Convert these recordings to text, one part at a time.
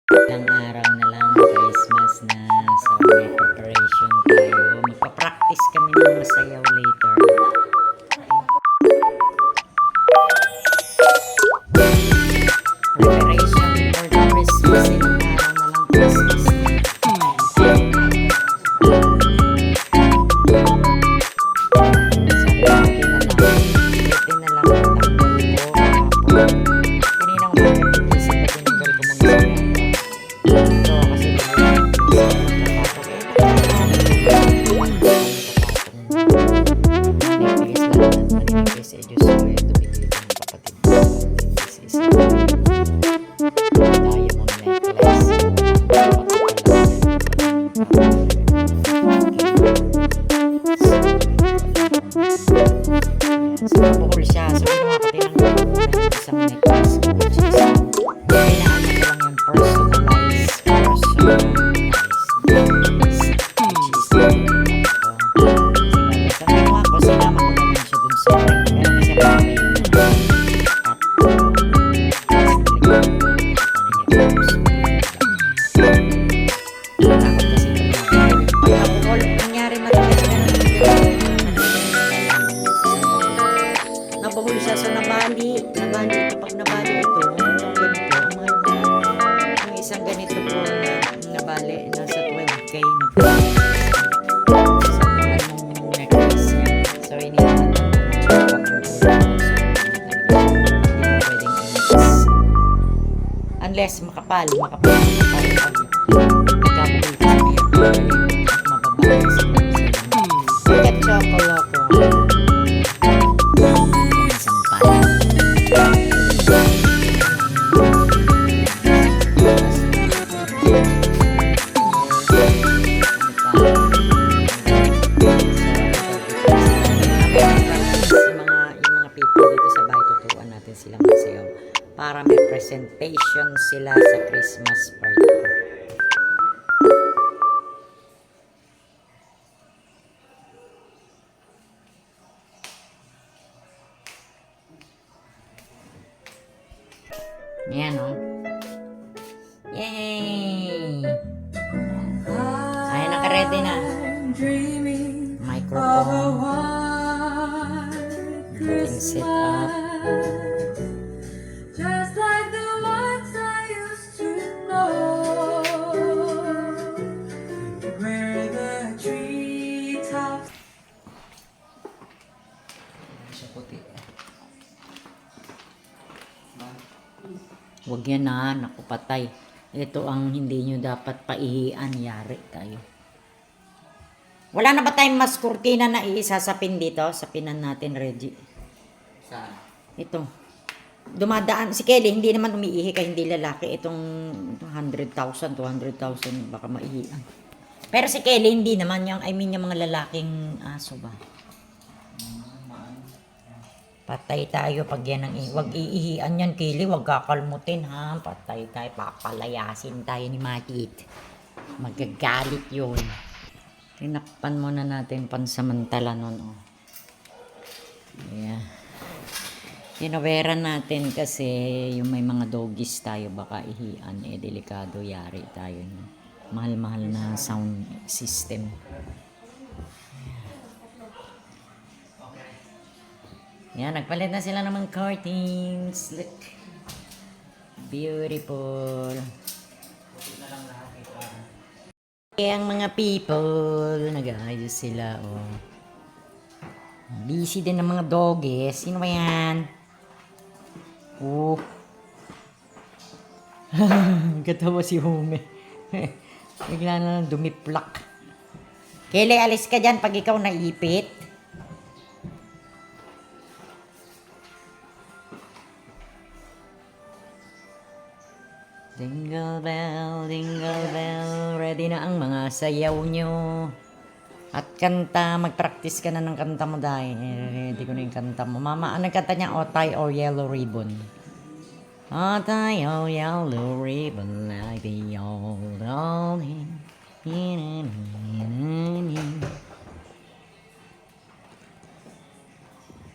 Ilang araw na lang Christmas na, so may preparation tayo. Magpa-practice kami ng mga sayaw later. Preparation for the Christmas. Ilang araw na lang Christmas. Bukol siya. So, ginawa ko din ng isang necklace which is kailangan ko lang yung personalized which is so, ginawa ko, sinama ko naman siya dun sa meron na siya parang may nabahol siya. So, nabali ito. Pag nabali ito, ganito, ang isang ganito po na nabali, nasa 12K nagpapalala sa anong necklace niya. So, inilaan ko pwedeng inis. Unless makapal pag nagkabukol ka sa mababali sa Kat Chocoloko. Silang masayaw para may presentation sila sa Christmas party. Ayan o. Yay! Ayan, naka-ready na. Microphone. Booking set up. Just like the ones I used to know, where the treetops. Siya puti. Huwag yan na, naku patay. Ito ang hindi nyo dapat paihian, yari tayo. Wala na ba tayong mas kurtina na iisasapin dito? Sapinan natin, Reggie. Saan? Ito. Dumadaan. Si Kelly, hindi naman umiihi kaya hindi lalaki. Itong 100,000, 200,000 baka maihian. Pero si Kelly, hindi naman yung, I mean yung mga lalaking aso ba? Patay tayo pag yan ang wag iihian yan, Kelly. Wag kakalmutin, ha? Patay tayo. Papalayasin tayo ni Matit. Magagalit yun. Tinakpan muna natin pansamantala nun, oh. Yeah. Tinaweran natin kasi yung may mga doggies tayo baka ihian, delikado, yari tayo. Mahal-mahal na sound system. Yan, nagpalit na sila ng mga curtains. Look. Beautiful. Ang mga people, nag-aayos sila, oh. Busy din ng mga doggies. Sino ba yan? Oh. Katawa si Hume. Bigla na lang dumiplak. Kelly, alis ka dyan pag ikaw naipit. Jingle bell, ready na ang mga sayaw nyo. At kanta, mag-practice ka na ng kanta mo dahil. Ready ko na yung kanta mo. Mama, anong kanta niya? Otay or Yellow Ribbon? Otay or Yellow Ribbon like the old hymn.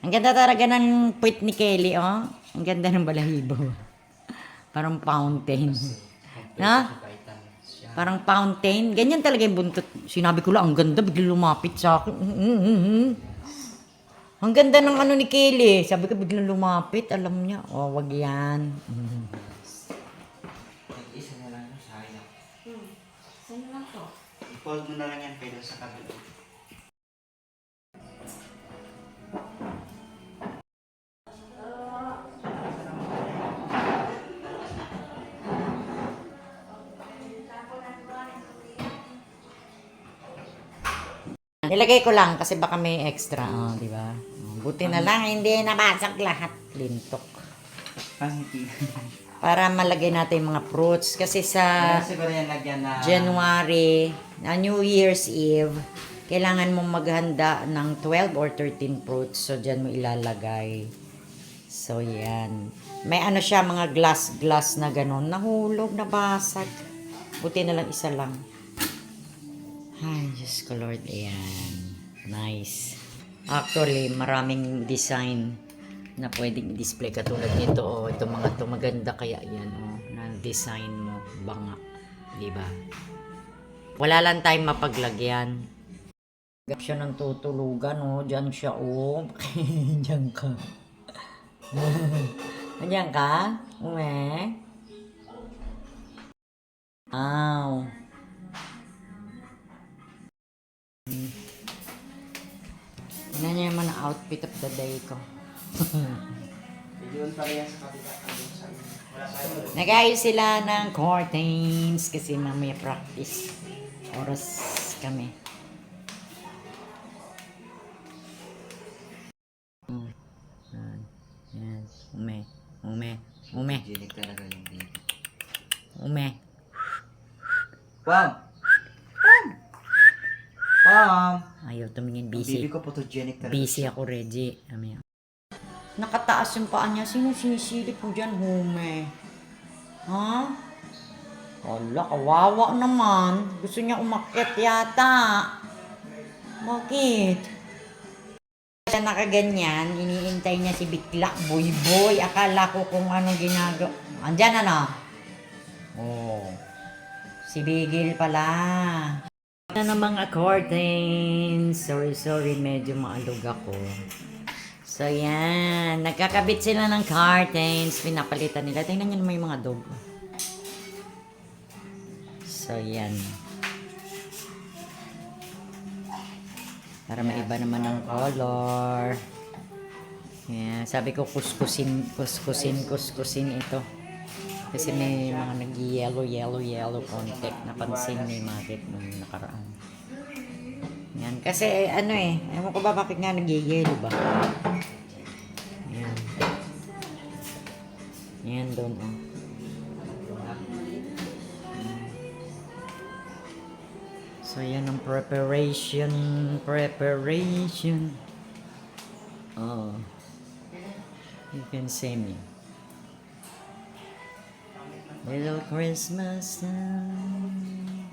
Ang ganda talaga ng puwit ni Kelly, oh. Ang ganda ng balahibo. Parang fountain. Na? Parang fountain. Ganyan talaga yung buntot. Sinabi ko lang, ang ganda. Bigla lumapit sa akin. Ang ganda ng ano ni Kelly. Sabi ko, bigla lumapit. Alam niya. Oh, wag yan. Isa na lang yung sayang. Saan lang to? I-fold mo na lang yan pero sa kabila. Nilagay ko lang kasi baka may extra. Oh, di ba? Oh, buti na lang, hindi nabasag lahat. Lintok. Hindi. Para malagay natin yung mga fruits. Kasi sa Siguro yan lagyan na... January, New Year's Eve, kailangan mong maghanda ng 12 or 13 fruits. So, dyan mo ilalagay. So, yan. May ano siya, mga glass na ganun. Nahulog, nabasag. Buti na lang isa lang. Ay, Diyos ko Lord. Ayan. Nice. Actually, maraming design na pwedeng i-display katulad nito. Oh, ito mga to maganda kaya yan. Oh, na design mo. Banga. Diba? Wala lang tayong mapaglagyan. Gap siya ng tutulugan. Oh. Diyan siya. Oh. Diyan ka. Diyan ka? Uwe? Wow. Tignan niyo yung mga outfit of the day ko. Yun pala yan sa kabila. Wala tayo. Nag-ayos sila ng curtains kasi mamaya practice. Oras kami. Yan. Ume. Hygienic talaga yung dito. Ume. Pam! Pam! Ayaw tumingin, Bibi busy. ko photogenic talaga. Busy ako, Reggie. Mamaya. Nakataas yung paa niya. Sino sinisilip mo dyan, Hume? Ha? Wala, kawawa naman. Gusto niya umakyat yata. Bakit? Siya nakaganyan, iniintay niya si Bikla, boy. Akala ko kung anong ginagawa. Andyan na. Oh. Si Bigil pala. Ano ng mga curtains. Sorry, medyo maalog ako. So, yan. Nagkakabit sila ng curtains. Pinapalitan nila. Tingnan nyo naman yung mga dog. So, yan. Para maiba naman ang color. Yeah, sabi ko kuskusin ito. Kasi may mga nag-yellow konti. Napansin ni Marit nung nakaraan. Yan. Kasi ano ewan ko ba bakit nga nag-yellow ba? Yan. Yan doon oh. So, yan ang preparation. Oh. You can see me. Little Christmas time.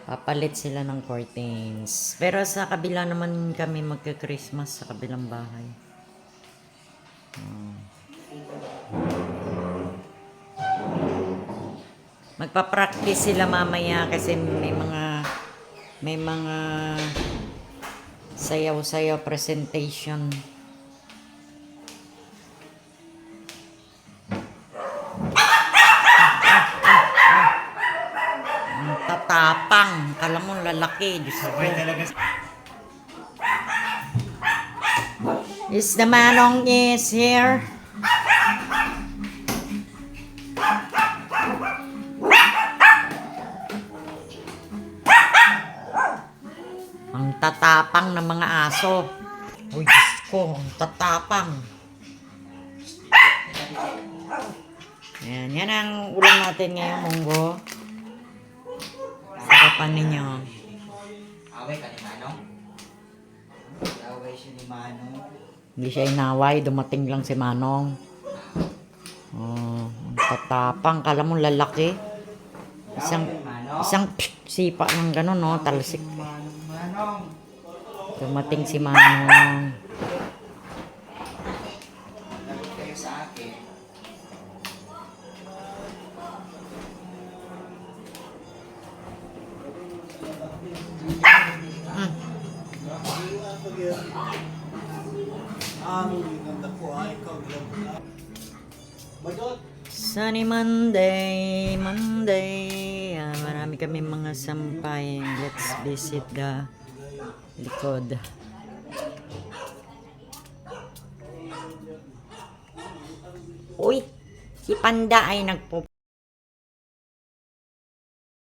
Papalit sila ng curtains. Pero sa kabila naman kami magka-Christmas sa kabilang bahay. Oh. Magpa-practice sila mamaya kasi may mga sayaw-sayaw presentation. Ang tatapang. Kala mo lalaki. Diyos ko. Is the manong is here? Ang tatapang ng mga aso. Uy, Diyos ko, ang tatapang. Yan ang ulam natin ngayon, munggo. Sarapan ninyo. Away ka ni Manong? Away siya ni Manong. Hindi siya inaway, dumating lang si Manong. Oh, ang tatapang, kala mo lalaki. Isang sipa ng gano'n, no, talsik. Manong. Dumating si Manong. Lagot kayo sa akin. Sunny Monday, Monday. Marami kami mga sampay. Let's visit the likod. Uy, si Panda ay